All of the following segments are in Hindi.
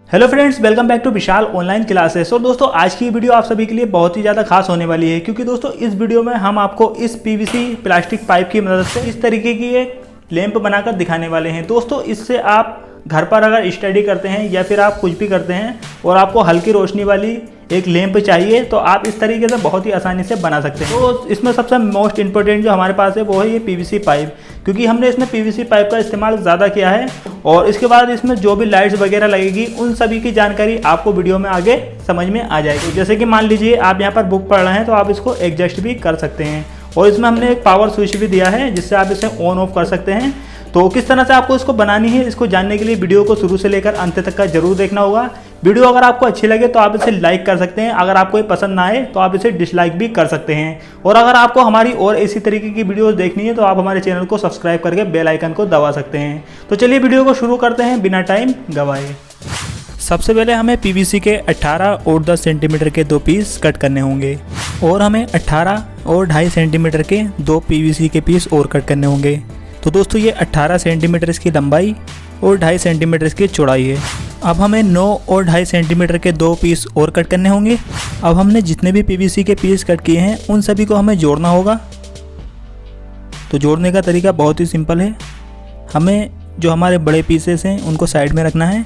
Hello friends, welcome back to Vishal online classes. और दोस्तों आज की वीडियो आप सभी के लिए बहुत ही ज़्यादा खास होने वाली है, क्योंकि दोस्तों इस वीडियो में हम आपको इस पीवीसी प्लास्टिक पाइप की मदद से इस तरीके की एक लैंप बनाकर दिखाने वाले हैं। दोस्तों इससे आप घर पर अगर स्टडी करते हैं या फिर आप कुछ भी करते हैं और आपको हल्की रोशनी वाली एक लैंप चाहिए तो आप इस तरीके से बहुत ही आसानी से बना सकते हैं। तो इसमें सबसे मोस्ट इंपॉर्टेंट जो हमारे पास है वो है ये पीवीसी पाइप, क्योंकि हमने इसमें पीवीसी पाइप का इस्तेमाल ज़्यादा किया है। और इसके बाद इसमें जो भी लाइट्स वगैरह लगेगी उन सभी की जानकारी आपको वीडियो में आगे समझ में आ जाएगी। जैसे कि मान लीजिए आप यहाँ पर बुक पढ़ रहे हैं तो आप इसको एडजस्ट भी कर सकते हैं। और इसमें हमने एक पावर स्विच भी दिया है जिससे आप इसे ऑन ऑफ कर सकते हैं। तो किस तरह से आपको इसको बनानी है, इसको जानने के लिए वीडियो को शुरू से लेकर अंत तक का जरूर देखना होगा। वीडियो अगर आपको अच्छी लगे तो आप इसे लाइक कर सकते हैं, अगर आपको ये पसंद ना आए तो आप इसे डिसलाइक भी कर सकते हैं। और अगर आपको हमारी और इसी तरीके की वीडियोस देखनी है तो आप हमारे चैनल को सब्सक्राइब करके बेल आइकन को दबा सकते हैं। तो चलिए वीडियो को शुरू करते हैं बिना टाइम गवाए। सबसे पहले हमें पीवीसी के 18 और 10 सेंटीमीटर के 2 पीस कट करने होंगे और हमें 18 और 2.5 सेंटीमीटर के 2 पीवीसी के पीस और कट करने होंगे। तो दोस्तों ये 18 सेंटीमीटर इसकी लंबाई और 2.5 सेंटीमीटर इसकी चौड़ाई है। अब हमें 9 और 2.5 सेंटीमीटर के 2 पीस और कट करने होंगे। अब हमने जितने भी पीवीसी के पीस कट किए हैं उन सभी को हमें जोड़ना होगा। तो जोड़ने का तरीका बहुत ही सिंपल है। हमें जो हमारे बड़े पीसेस हैं उनको साइड में रखना है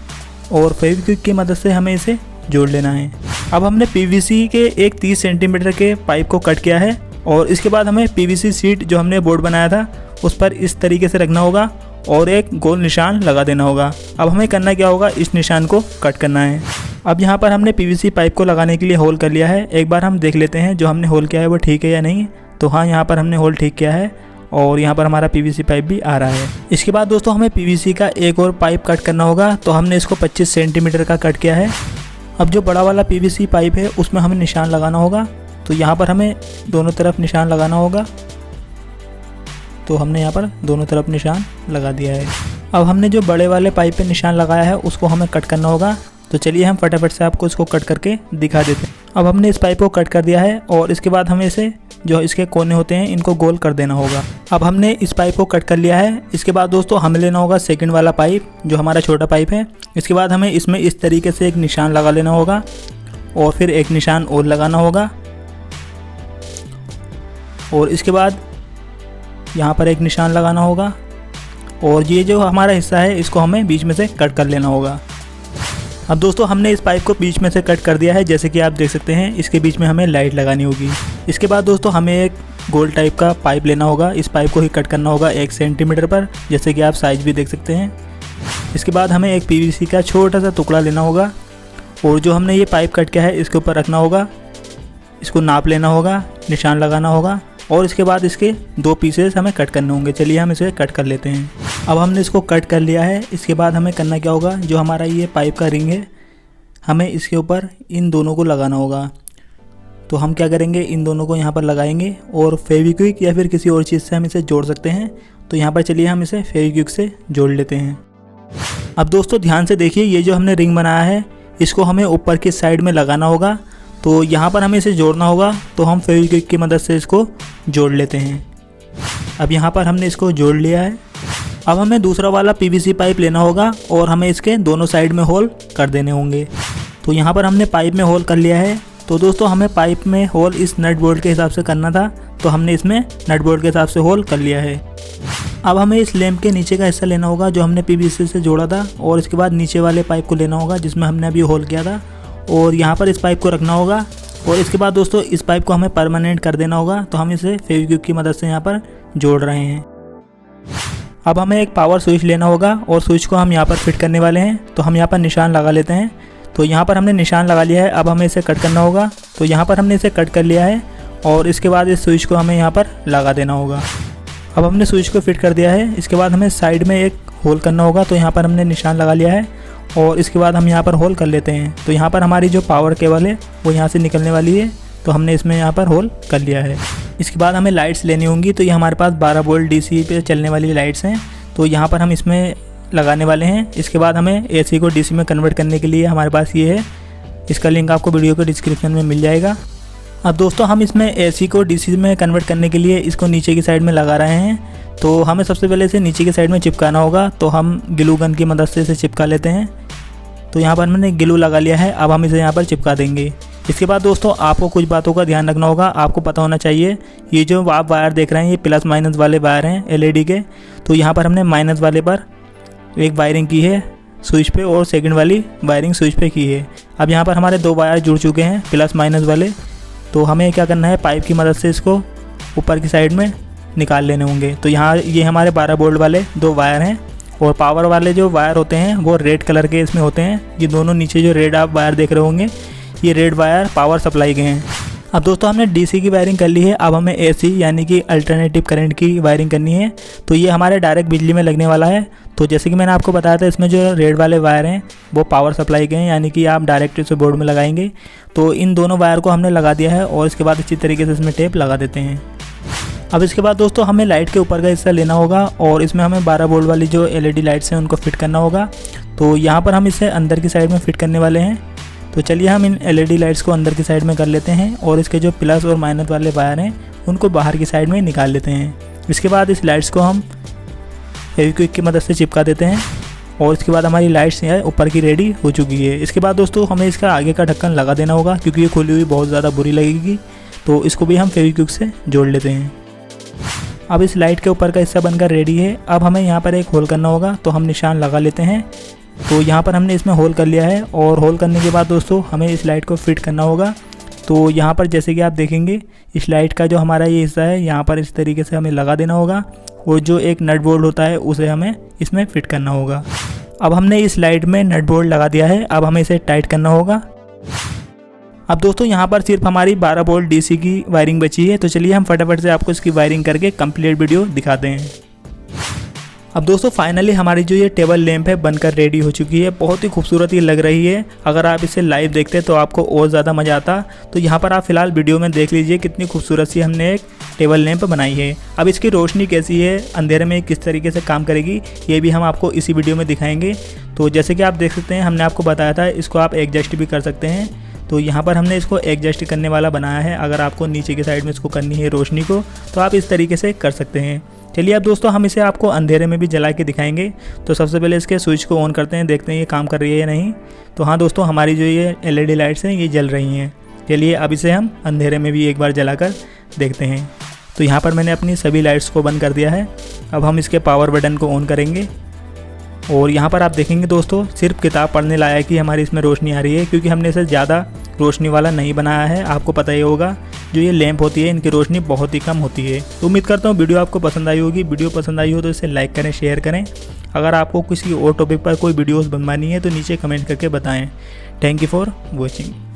और फेविक्विक की मदद से हमें इसे जोड़ लेना है। अब हमने पीवीसी के एक 30 सेंटीमीटर के पाइप को कट किया है और इसके बाद हमें पीवीसी शीट जो हमने बोर्ड बनाया था उस पर इस तरीके से रखना होगा और एक गोल निशान लगा देना होगा। अब हमें करना क्या होगा, इस निशान को कट करना है। अब यहाँ पर हमने पीवीसी पाइप को लगाने के लिए होल कर लिया है। एक बार हम देख लेते हैं जो हमने होल किया है वो ठीक है या नहीं। तो हाँ, यहाँ पर हमने होल ठीक किया है और यहाँ पर हमारा पीवीसी पाइप भी आ रहा है। इसके बाद दोस्तों हमें पीवीसी का एक और पाइप कट करना होगा। तो हमने इसको 25 सेंटीमीटर का कट किया है। अब जो बड़ा वाला पीवीसी पाइप है उसमें हमें निशान लगाना होगा। तो यहाँ पर हमें दोनों तरफ निशान लगाना होगा। तो हमने यहाँ पर दोनों तरफ निशान लगा दिया है। अब हमने जो बड़े वाले पाइप पे निशान लगाया है उसको हमें कट करना होगा। तो चलिए हम फटाफट से आपको इसको कट करके दिखा देते हैं। अब हमने इस पाइप को कट कर दिया है और इसके बाद हमें इसे जो इसके कोने होते हैं इनको गोल कर देना होगा। अब हमने इस पाइप को कट कर लिया है। इसके बाद दोस्तों हमें लेना होगा सेकंड वाला पाइप जो हमारा छोटा पाइप है। इसके बाद हमें इसमें इस तरीके से एक निशान लगा लेना होगा और फिर एक निशान और लगाना होगा और इसके बाद यहाँ पर एक निशान लगाना होगा और ये जो हमारा हिस्सा है इसको हमें बीच में से कट कर लेना होगा। अब दोस्तों हमने इस पाइप को बीच में से कट कर दिया है, जैसे कि आप देख सकते हैं। इसके बीच में हमें लाइट लगानी होगी। इसके बाद दोस्तों हमें एक गोल टाइप का पाइप लेना होगा। इस पाइप को ही कट करना होगा 1 सेंटीमीटर पर, जैसे कि आप साइज भी देख सकते हैं। इसके बाद हमें एक पीवीसी का छोटा सा टुकड़ा लेना होगा और जो हमने ये पाइप कट किया है इसके ऊपर रखना होगा। इसको नाप लेना होगा, निशान लगाना होगा और इसके बाद इसके 2 पीसेस हमें कट करने होंगे। चलिए हम इसे कट कर लेते हैं। अब हमने इसको कट कर लिया है। इसके बाद हमें करना क्या होगा, जो हमारा ये पाइप का रिंग है हमें इसके ऊपर इन दोनों को लगाना होगा। तो हम क्या करेंगे, इन दोनों को यहाँ पर लगाएंगे और फेविक्विक या फिर किसी और चीज़ से हम इसे जोड़ सकते हैं। तो यहाँ पर चलिए हम इसे फेविक्विक से जोड़ लेते हैं। अब दोस्तों ध्यान से देखिए, ये जो हमने रिंग बनाया है इसको हमें ऊपर की साइड में लगाना होगा। तो यहाँ पर हमें इसे जोड़ना होगा। तो हम फेविक्विक की मदद से इसको जोड़ लेते हैं। अब यहाँ पर हमने इसको जोड़ लिया है। अब हमें दूसरा वाला पीवीसी पाइप लेना होगा और हमें इसके दोनों साइड में होल कर देने होंगे। तो यहाँ पर हमने पाइप में होल कर लिया है। तो दोस्तों हमें पाइप में होल इस नट बोल्ट के हिसाब से करना था, तो हमने इसमें नट बोल्ट के हिसाब से होल कर लिया है। अब हमें इस लैंप के नीचे का हिस्सा लेना होगा जो हमने पीवीसी से जोड़ा था और इसके बाद नीचे वाले पाइप को लेना होगा जिसमें हमने अभी होल किया था और यहाँ पर इस पाइप को रखना होगा। और इसके बाद दोस्तों इस पाइप को हमें परमानेंट कर देना होगा। तो हम इसे फेविक्विक की मदद से यहाँ पर जोड़ रहे हैं। अब हमें एक पावर स्विच लेना होगा और स्विच को हम यहाँ पर फिट करने वाले हैं। तो हम यहाँ पर निशान लगा लेते हैं। तो यहाँ पर हमने निशान लगा लिया है। अब हमें इसे कट करना होगा। तो यहाँ पर हमने इसे कट कर लिया है और इसके बाद इस स्विच को हमें यहाँ पर लगा देना होगा। अब हमने स्विच को फिट कर दिया है। इसके बाद हमें साइड में एक होल करना होगा। तो यहाँ पर हमने निशान लगा लिया है और इसके बाद हम यहाँ पर होल कर लेते हैं। तो यहाँ पर हमारी जो पावर केबल है वो यहाँ से निकलने वाली है। तो हमने इसमें यहाँ पर होल कर लिया है। इसके बाद हमें लाइट्स लेनी होंगी। तो ये हमारे पास 12 वोल्ट डीसी पे चलने वाली लाइट्स हैं। तो यहाँ पर हम इसमें लगाने वाले हैं। इसके बाद हमें एसी को डीसी में कन्वर्ट करने के लिए हमारे पास ये है। इसका लिंक आपको वीडियो के डिस्क्रिप्शन में मिल जाएगा। अब दोस्तों हम इसमें एसी को डीसी में कन्वर्ट करने के लिए इसको नीचे की साइड में लगा रहे हैं। तो हमें सबसे पहले इसे नीचे की साइड में चिपकाना होगा। तो हम ग्लू गन की मदद से इसे चिपका लेते हैं। तो यहाँ पर मैंने ग्लू लगा लिया है। अब हम इसे यहाँ पर चिपका देंगे। इसके बाद दोस्तों आपको कुछ बातों का ध्यान रखना होगा। आपको पता होना चाहिए ये जो आप वायर देख रहे हैं ये प्लस माइनस वाले वायर हैं एलईडी के। तो यहाँ पर हमने माइनस वाले पर एक वायरिंग की है स्विच पे और सेकंड वाली वायरिंग स्विच पे की है। अब यहाँ पर हमारे 2 वायर जुड़ चुके हैं प्लस माइनस वाले। तो हमें क्या करना है, पाइप की मदद से इसको ऊपर की साइड में निकाल लेने होंगे। तो यहाँ ये हमारे 12 वोल्ट वाले 2 वायर हैं और पावर वाले जो वायर होते हैं वो रेड कलर के इसमें होते हैं। ये दोनों नीचे जो रेड आप वायर देख रहे होंगे ये रेड वायर पावर सप्लाई के हैं। अब दोस्तों हमने डीसी की वायरिंग कर ली है। अब हमें एसी यानी कि अल्टरनेटिव करंट की वायरिंग करनी है। तो ये हमारे डायरेक्ट बिजली में लगने वाला है। तो जैसे कि मैंने आपको बताया था इसमें जो रेड वाले वायर हैं वो पावर सप्लाई के हैं, यानी कि आप डायरेक्ट इसे बोर्ड में लगाएंगे। तो इन दोनों वायर को हमने लगा दिया है और इसके बाद अच्छी तरीके से इसमें टेप लगा देते हैं। अब इसके बाद दोस्तों हमें लाइट के ऊपर का हिस्सा लेना होगा और इसमें हमें 12 वोल्ट वाली जो एलईडी लाइट्स हैं उनको फिट करना होगा। तो यहाँ पर हम इसे अंदर की साइड में फिट करने वाले हैं। तो चलिए हम इन एलईडी लाइट्स को अंदर की साइड में कर लेते हैं और इसके जो प्लस और माइनस वाले वायर हैं उनको बाहर की साइड में निकाल लेते हैं। इसके बाद इस लाइट्स को हम फेविक्विक की मदद से चिपका देते हैं और इसके बाद हमारी लाइट्स यहाँ ऊपर की रेडी हो चुकी है। इसके बाद दोस्तों हमें इसका आगे का ढक्कन लगा देना होगा क्योंकि ये खुली हुई बहुत ज़्यादा बुरी लगेगी। तो इसको भी हम फेविक्विक से जोड़ लेते हैं। अब इस लाइट के ऊपर का हिस्सा बनकर रेडी है। अब हमें यहाँ पर एक होल करना होगा तो हम निशान लगा लेते हैं। तो यहाँ पर हमने इसमें होल कर लिया है और होल करने के बाद दोस्तों हमें इस लाइट को फिट करना होगा। तो यहाँ पर जैसे कि आप देखेंगे इस लाइट का जो हमारा ये हिस्सा है यहाँ पर इस तरीके से हमें लगा देना होगा और जो एक नट बोल्ट होता है उसे हमें इसमें फिट करना होगा। अब हमने इस लाइट में नट बोल्ट लगा दिया है। अब हमें इसे टाइट करना होगा। अब दोस्तों यहाँ पर सिर्फ हमारी 12 वोल्ट डीसी की वायरिंग बची है। तो चलिए हम फटाफट से आपको इसकी वायरिंग करके कंप्लीट वीडियो दिखाते हैं। अब दोस्तों फाइनली हमारी जो ये टेबल लैंप है बनकर रेडी हो चुकी है। बहुत ही खूबसूरत ये लग रही है। अगर आप इसे लाइव देखते तो आपको और ज़्यादा मज़ा आता। तो यहाँ पर आप फिलहाल वीडियो में देख लीजिए कितनी खूबसूरत सी हमने एक टेबल लैंप बनाई है। अब इसकी रोशनी कैसी है, अंधेरे में किस तरीके से काम करेगी, ये भी हम आपको इसी वीडियो में दिखाएंगे। तो जैसे कि आप देख सकते हैं हमने आपको बताया था इसको आप एडजस्ट भी कर सकते हैं। तो यहाँ पर हमने इसको एडजस्ट करने वाला बनाया है। अगर आपको नीचे की साइड में इसको करनी है रोशनी को तो आप इस तरीके से कर सकते हैं। चलिए अब दोस्तों हम इसे आपको अंधेरे में भी जला के दिखाएंगे। तो सबसे पहले इसके स्विच को ऑन करते हैं, देखते हैं ये काम कर रही है या नहीं। तो हाँ दोस्तों हमारी जो ये एलईडी लाइट्स हैं ये जल रही हैं। चलिए अब इसे हम अंधेरे में भी एक बार जलाकर देखते हैं। तो यहाँ पर मैंने अपनी सभी लाइट्स को बंद कर दिया है। अब हम इसके पावर बटन को ऑन करेंगे और यहाँ पर आप देखेंगे दोस्तों सिर्फ किताब पढ़ने लायक ही हमारी इसमें रोशनी आ रही है क्योंकि हमने इसे ज़्यादा रोशनी वाला नहीं बनाया है। आपको पता ही होगा जो ये लैंप होती है इनकी रोशनी बहुत ही कम होती है। तो उम्मीद करता हूँ वीडियो आपको पसंद आई होगी। वीडियो पसंद आई हो तो इसे लाइक करें, शेयर करें। अगर आपको किसी और टॉपिक पर कोई वीडियोस बनवानी है तो नीचे कमेंट करके बताएं। Thank you for watching.